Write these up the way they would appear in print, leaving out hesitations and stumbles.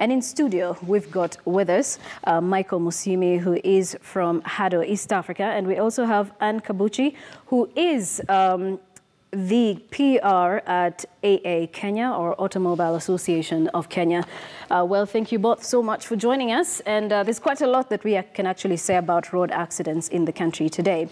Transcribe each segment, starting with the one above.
And in studio, we've got with us Michael Musimi, who is from Hado, East Africa. And we also have Anne Kabuchi, who is the PR at AA Kenya, or Automobile Association of Kenya. Well, thank you both so much for joining us. And there's quite a lot that we can actually say about road accidents in the country today.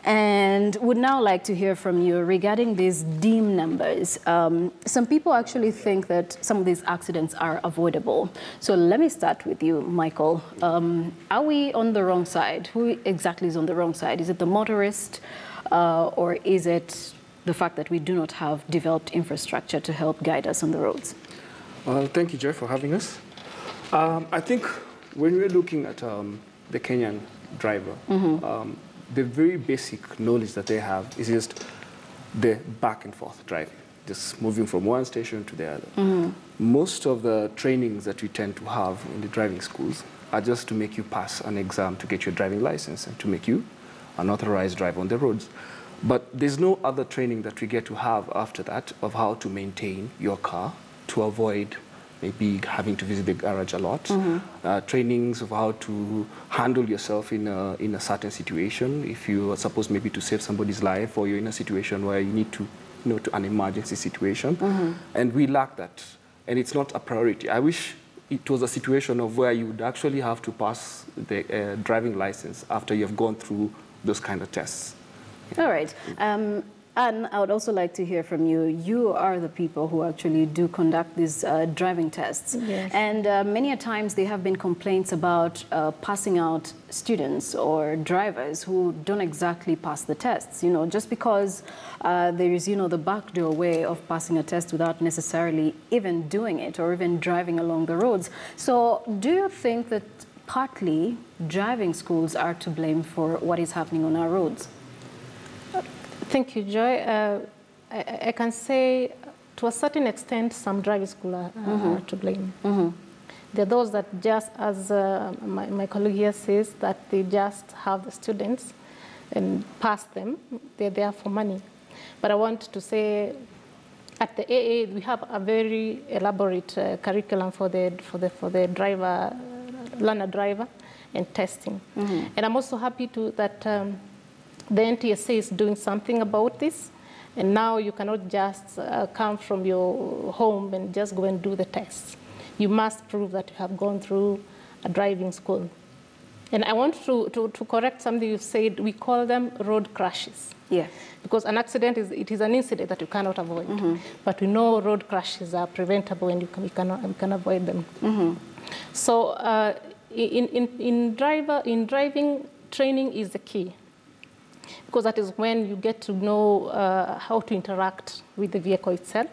And would now like to hear from you regarding these dim numbers. Some people actually think that some of these accidents are avoidable. So let me start with you, Michael. Are we on the wrong side? Who exactly is on the wrong side? Is it the motorist, or is it the fact that we do not have developed infrastructure to help guide us on the roads? Well, thank you, Joy, for having us. I think when we're looking at the Kenyan driver, the very basic knowledge that they have is just the back and forth driving, just moving from one station to the other. Most of the trainings that we tend to have in the driving schools are just to make you pass an exam to get your driving license and to make you an authorized driver on the roads. But there's no other training that we get to have after that of how to maintain your car to avoid maybe having to visit the garage a lot. Trainings of how to handle yourself in a certain situation. If you are supposed maybe to save somebody's life, or you're in a situation where you need to, to an emergency situation. And we lack that. And it's not a priority. I wish it was a situation of where you would actually have to pass the driving license after you've gone through those kind of tests. All right. Anne, I would also like to hear from you. You are the people who actually do conduct these driving tests. Yes. And many a times there have been complaints about passing out students or drivers who don't exactly pass the tests. Just because there is, the backdoor way of passing a test without necessarily even doing it or even driving along the roads. So do you think that partly driving schools are to blame for what is happening on our roads? Thank you, Joy. I can say, to a certain extent, some driving schools are to blame. There are those that just, as my colleague here says, that they just have the students and pass them. They're there for money. But I want to say, at the AA, we have a very elaborate curriculum for the driver, learner driver, and testing. And I'm also happy that the NTSA is doing something about this, and now you cannot just come from your home and just go and do the tests. You must prove that you have gone through a driving school. And I want to correct something you said. We call them road crashes. Yeah. Because an accident is an incident that you cannot avoid. But we know road crashes are preventable, and we can avoid them. So in driving, training is the key. Because that is when you get to know how to interact with the vehicle itself.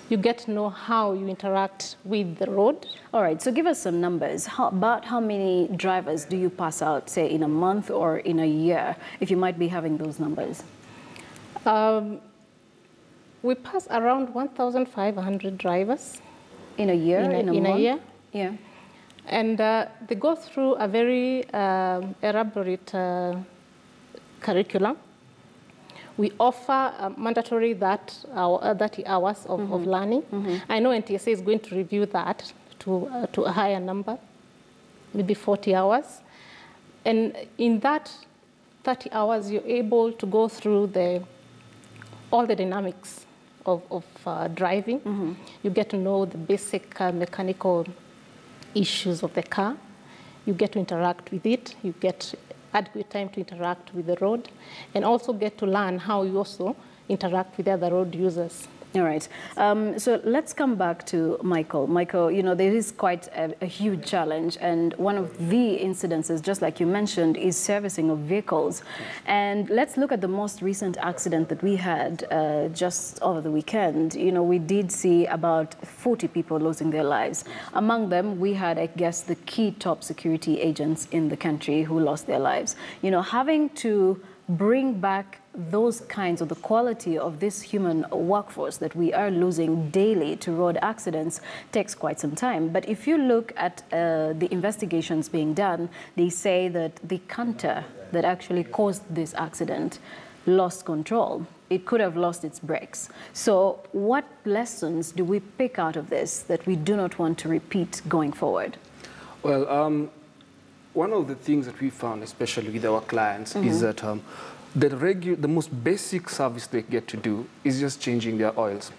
You get to know how you interact with the road. All right, so give us some numbers. About how many drivers do you pass out, say, in a month or in a year, if you might be having those numbers? We pass around 1,500 drivers. In a year? In a year. Yeah. And they go through a very elaborate curriculum. We offer mandatory 30 hours of learning. I know NTSA is going to review that to a higher number, maybe 40 hours. And in that 30 hours, you're able to go through all the dynamics of driving. You get to know the basic mechanical issues of the car. You get to interact with it. You get adequate time to interact with the road, and also get to learn how you also interact with other road users. All right. So let's come back to Michael. Michael, there is quite a huge challenge, and one of the incidences, just like you mentioned, is servicing of vehicles. And let's look at the most recent accident that we had just over the weekend. We did see about 40 people losing their lives. Among them, we had, I guess, the key top security agents in the country who lost their lives. Having to bring back those kinds of the quality of this human workforce that we are losing daily to road accidents takes quite some time. But if you look at the investigations being done, they say that the canter that actually caused this accident lost control. it could have lost its brakes. So what lessons do we pick out of this that we do not want to repeat going forward? Well, one of the things that we found, especially with our clients, is that the most basic service they get to do is just changing their oils.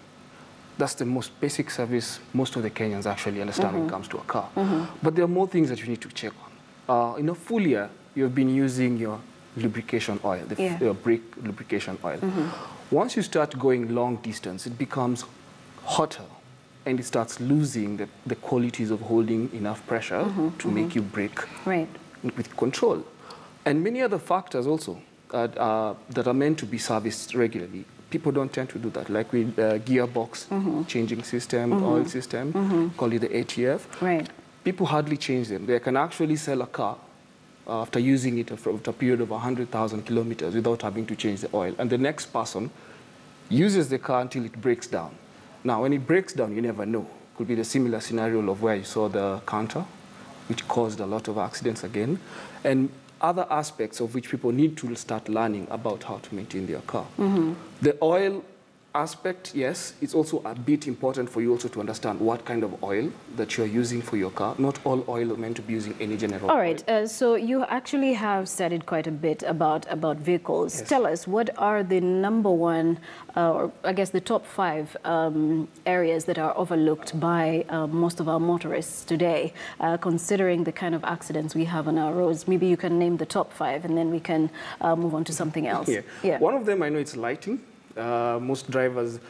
That's the most basic service most of the Kenyans actually understand when it comes to a car. But there are more things that you need to check on. In a full year, you've been using your lubrication oil, your brake lubrication oil. Once you start going long distance, it becomes hotter and it starts losing the qualities of holding enough pressure to make you brake with control. And many other factors also that are meant to be serviced regularly. People don't tend to do that, like with gearbox changing system, oil system, call it the ATF. Right. People hardly change them. They can actually sell a car after using it for a period of 100,000 kilometers without having to change the oil. And the next person uses the car until it breaks down. Now, when it breaks down, you never know. Could be the similar scenario of where you saw the counter, which caused a lot of accidents again, and other aspects of which people need to start learning about how to maintain their car. The oil aspect, yes, it's also a bit important for you also to understand what kind of oil that you're using for your car. Not all oil are meant to be using any general All right, so you actually have studied quite a bit about vehicles. Yes. Tell us, what are the number one, or I guess the top 5 areas that are overlooked by most of our motorists today, considering the kind of accidents we have on our roads? Maybe you can name the top 5 and then we can move on to something else. One of them, I know, it's lighting. Most drivers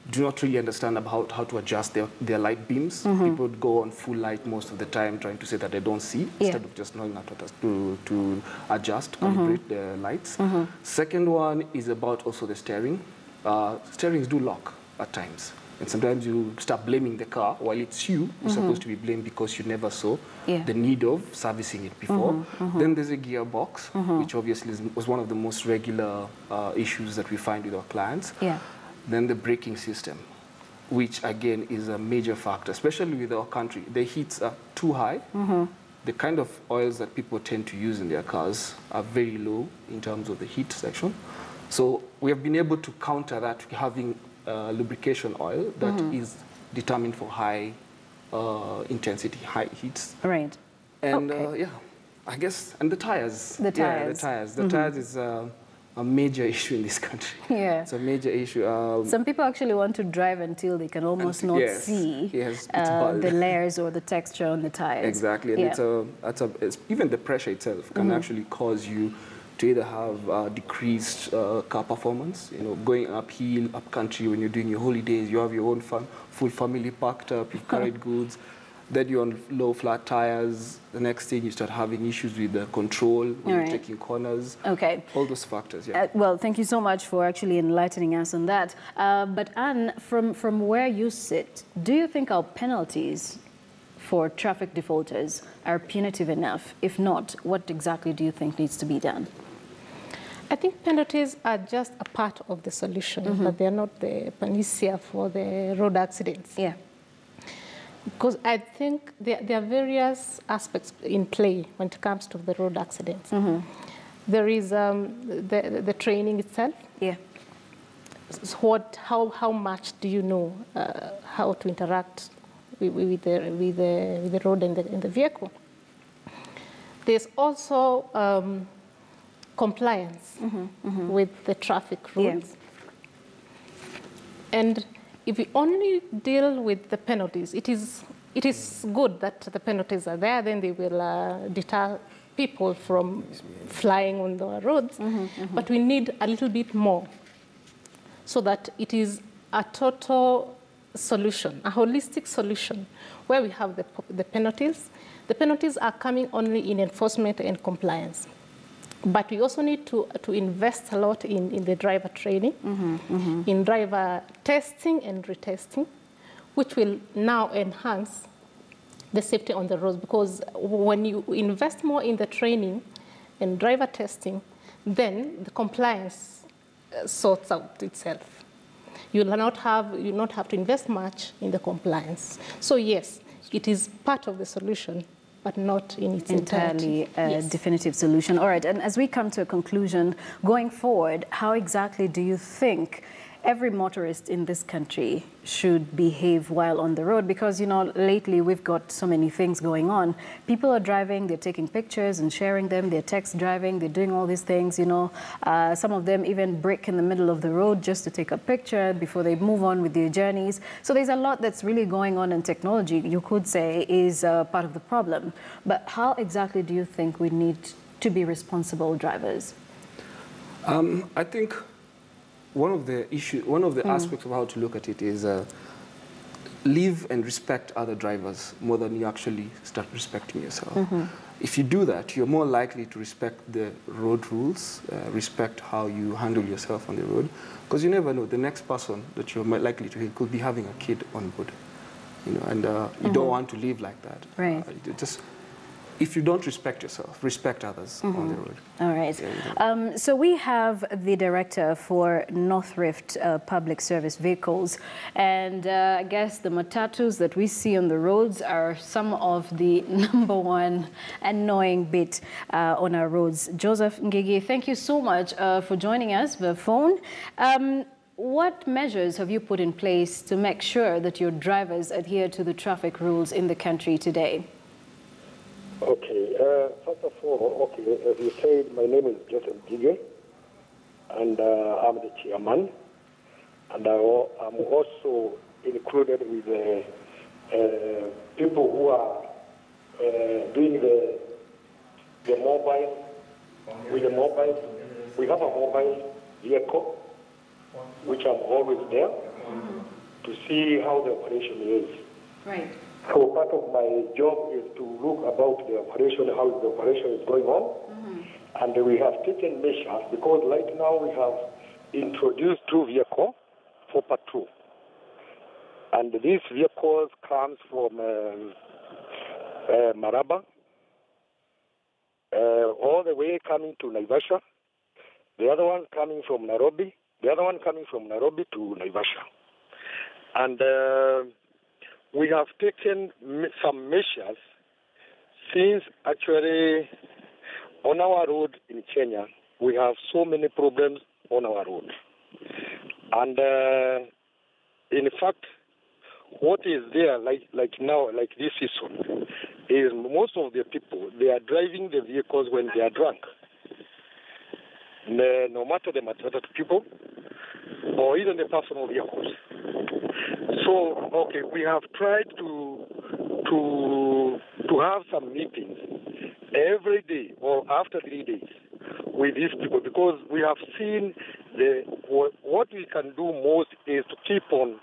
do not really understand about how to adjust their light beams. People go on full light most of the time, trying to say that they don't see, instead of just knowing how to adjust, calibrate the lights. Second one is about also the steering. Steerings do lock at times. And sometimes you start blaming the car while it's you're supposed to be blamed because you never saw the need of servicing it before. Then there's a gearbox, which obviously was one of the most regular issues that we find with our clients. Then the braking system, which again is a major factor, especially with our country. The heats are too high. The kind of oils that people tend to use in their cars are very low in terms of the heat section. So we have been able to counter that having lubrication oil that is determined for high intensity, high heats. Right. And I guess, and the tires. The tires. Yeah, the tires. The tires is a major issue in this country. It's a major issue. Some people actually want to drive until they can almost not see the layers or the texture on the tires. Exactly. And even the pressure itself can actually cause you to either have decreased car performance, going uphill, up country when you're doing your holidays, you have your own full family packed up, you've carried goods, then you're on low flat tires. The next thing you start having issues with the control, when you're taking corners. All those factors, well, thank you so much for actually enlightening us on that. But Anne, from where you sit, do you think our penalties for traffic defaulters are punitive enough? If not, what exactly do you think needs to be done? I think penalties are just a part of the solution, but they're not the panacea for the road accidents. Because I think there are various aspects in play when it comes to the road accidents. There is the training itself. So how much do you know how to interact with the road and the vehicle? There's also compliance with the traffic rules. And if we only deal with the penalties, it is good that the penalties are there, then they will deter people from flying on the roads. But we need a little bit more so that it is a total solution, a holistic solution, where we have the penalties. The penalties are coming only in enforcement and compliance. But we also need to invest a lot in the driver training, in driver testing and retesting, which will now enhance the safety on the roads. Because when you invest more in the training and driver testing, then the compliance sorts out itself. You will not have to invest much in the compliance. So yes, it is part of the solution, but not in its entirely entirety. Definitive solution. All right, and as we come to a conclusion, going forward, how exactly do you think every motorist in this country should behave while on the road? Because, you know, lately we've got so many things going on. People are driving, they're taking pictures and sharing them, they're text driving, they're doing all these things, you know. Some of them even break in the middle of the road just to take a picture before they move on with their journeys. So there's a lot that's really going on, and technology, you could say, is part of the problem. But how exactly do you think we need to be responsible drivers? I think one of the aspects of how to look at it is live and respect other drivers more than you actually start respecting yourself. If you do that, you're more likely to respect the road rules, respect how you handle yourself on the road, because you never know, the next person that you're likely to hit could be having a kid on board, you know, and you don't want to live like that. Right. If you don't respect yourself, respect others on the road. All right. So we have the director for North Rift Public Service Vehicles, and I guess the matatus that we see on the roads are some of the #1 annoying bit on our roads. Joseph Ngigi, thank you so much for joining us by phone. What measures have you put in place to make sure that your drivers adhere to the traffic rules in the country today? Okay, first of all, okay, as you said, my name is Joseph Gige, and I'm the chairman, and I'm also included with the people who are doing the mobile, with the mobile. We have a mobile vehicle, which I'm always there to see how the operation is. Right. So part of my job is to look about the operation, how the operation is going on. And we have taken measures because right now we have introduced 2 vehicles for patrol. And these vehicles comes from Maraba, all the way coming to Naivasha. The other one coming from Nairobi. The other one coming from Nairobi to Naivasha. And we have taken some measures since actually on our road in Kenya, we have so many problems on our road. And in fact, what is there like now, like this season, is most of the people, they are driving the vehicles when they are drunk. No matter the matatu people or even the personal vehicles. So, okay, we have tried to have some meetings every day or after 3 days with these people, because we have seen what we can do most is to keep on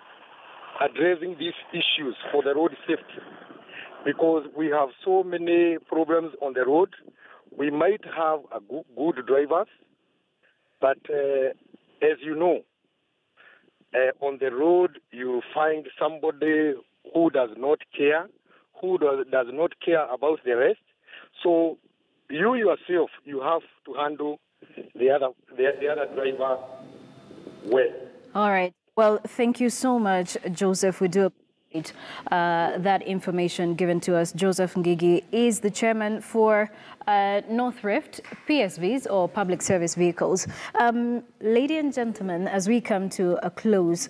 addressing these issues for the road safety, because we have so many problems on the road. We might have a good drivers, but as you know, on the road, you find somebody who does not care, who does not care about the rest. So you yourself, you have to handle the other driver well. All right. Well, thank you so much, Joseph. We do appreciate that information given to us. Joseph Ngigi is the chairman for North Rift PSVs, or Public Service Vehicles. Ladies and gentlemen, as we come to a close,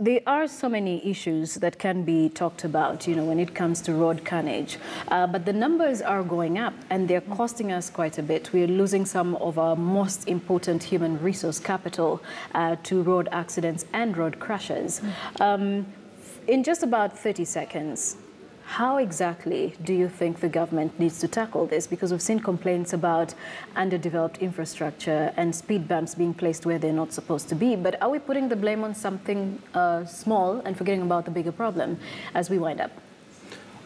there are so many issues that can be talked about, you know, when it comes to road carnage. But the numbers are going up and they're costing us quite a bit. We're losing some of our most important human resource capital to road accidents and road crashes. In just about 30 seconds, how exactly do you think the government needs to tackle this? Because we've seen complaints about underdeveloped infrastructure and speed bumps being placed where they're not supposed to be. But are we putting the blame on something small and forgetting about the bigger problem as we wind up?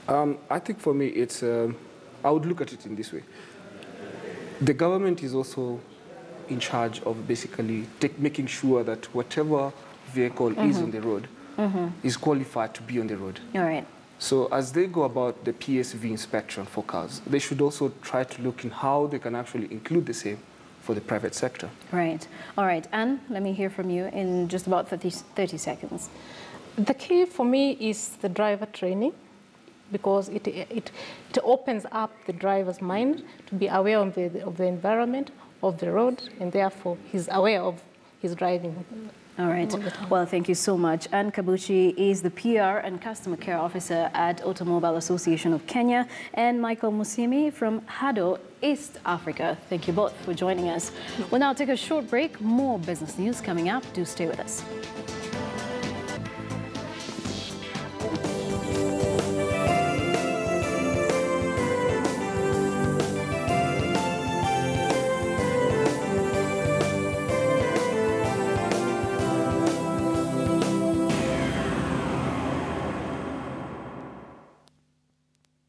I think for me, it's, I would look at it in this way. The government is also in charge of basically making sure that whatever vehicle is on the road is qualified to be on the road. All right. So as they go about the PSV inspection for cars, they should also try to look in how they can actually include the same for the private sector. Right. All right. Anne, let me hear from you in just about 30 seconds. The key for me is the driver training. because it opens up the driver's mind to be aware of the environment, of the road, and therefore he's aware of his driving. All right. Well, thank you so much. Anne Kabuchi is the PR and Customer Care Officer at Automobile Association of Kenya, and Michael Musimi from Hado, East Africa. Thank you both for joining us. We'll now take a short break. More business news coming up. Do stay with us.